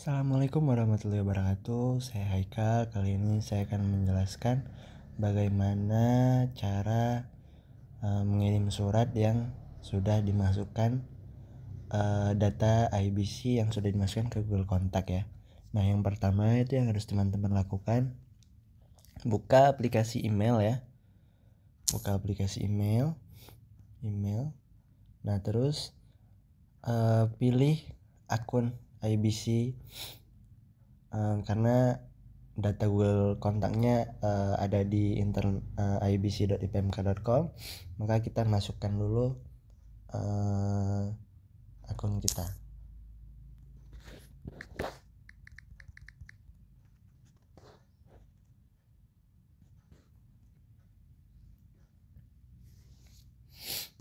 Assalamualaikum warahmatullahi wabarakatuh. Saya Haikal. Kali ini saya akan menjelaskan bagaimana cara mengirim surat yang sudah dimasukkan data IBC yang sudah dimasukkan ke Google Kontak ya. Nah, yang pertama itu yang harus teman-teman lakukan, buka aplikasi email ya. Buka aplikasi email. Nah, terus pilih akun IBC karena data Google kontaknya ada di ibc.ipmk.com, maka kita masukkan dulu akun kita.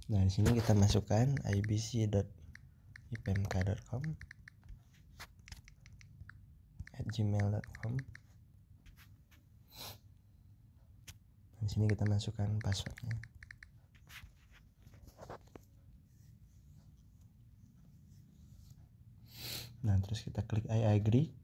Nah, di sini kita masukkan ibc.ipmk.com @gmail.com. Di sini kita masukkan passwordnya. Nah, terus kita klik I agree.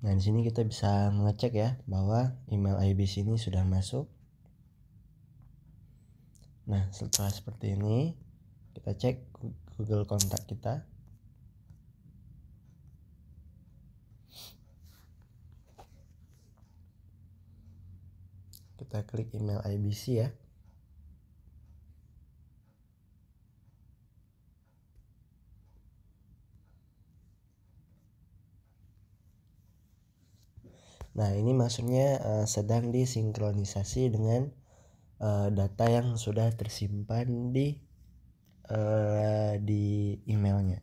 Nah, di sini kita bisa mengecek ya bahwa email IBC ini sudah masuk. Nah, setelah seperti ini, kita cek Google Kontak kita. Kita klik email IBC ya. Nah, ini maksudnya sedang disinkronisasi dengan data yang sudah tersimpan di emailnya.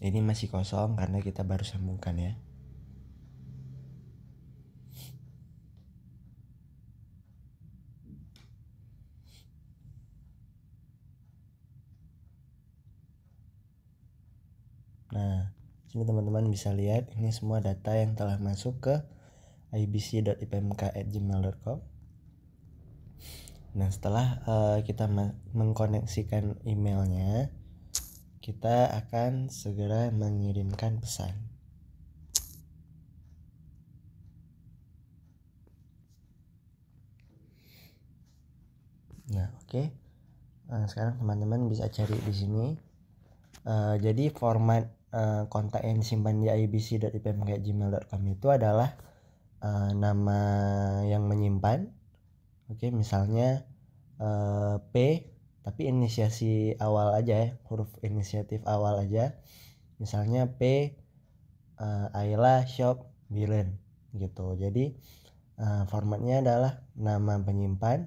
Ini masih kosong karena kita baru sambungkan ya. Nah, sini teman-teman bisa lihat ini semua data yang telah masuk ke ibc.ipmk@gmail.com. Nah, setelah kita mengkoneksikan emailnya, kita akan segera mengirimkan pesan. Nah, oke. Nah, sekarang teman-teman bisa cari di sini. Jadi format kontak yang disimpan di ibc.ipmk@gmail.com itu adalah nama yang menyimpan. Oke, misalnya P tapi inisiasi awal aja ya, huruf inisiatif awal aja. Misalnya P Ayla Shop Biren gitu. Jadi formatnya adalah nama penyimpan,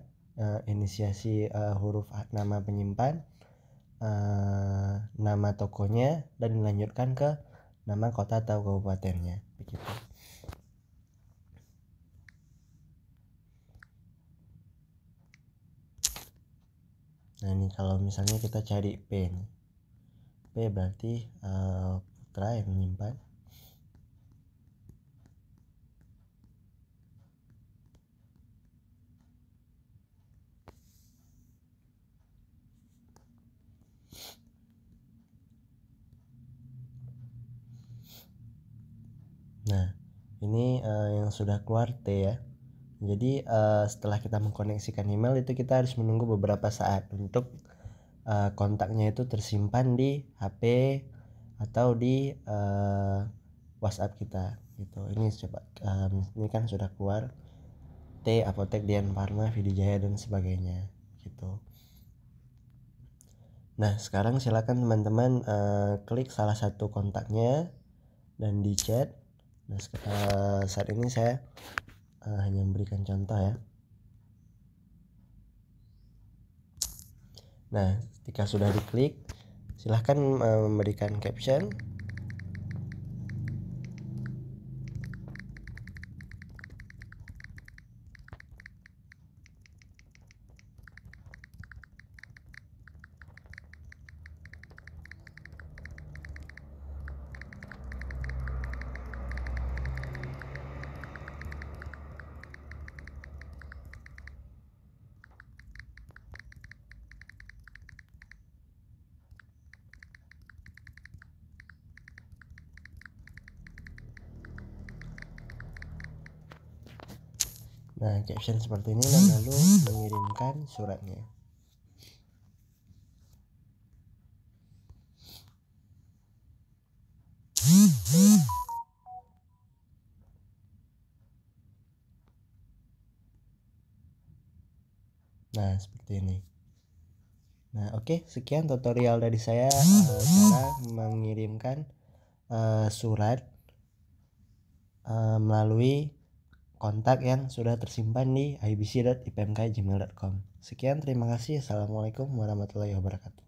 inisiasi huruf nama penyimpan, nama tokonya, dan dilanjutkan ke nama kota atau kabupatennya begitu. Nah, ini kalau misalnya kita cari P nih. P berarti putra yang menyimpan. Nah, ini yang sudah keluar T ya. Jadi setelah kita mengkoneksikan email itu kita harus menunggu beberapa saat untuk kontaknya itu tersimpan di HP atau di WhatsApp kita gitu. Ini coba ini kan sudah keluar T Apotek Dian Pharma Vidijaya dan sebagainya gitu. Nah, sekarang silakan teman-teman klik salah satu kontaknya dan di chat. Nah, saat ini saya hanya memberikan contoh ya. Nah, ketika sudah diklik, silahkan memberikan caption. Nah, caption seperti ini dan lalu mengirimkan suratnya. Nah, seperti ini. Nah, oke, sekian tutorial dari saya cara mengirimkan surat melalui kontak yang sudah tersimpan di ibc.ipmk@gmail.com. Sekian, terima kasih. Assalamualaikum warahmatullahi wabarakatuh.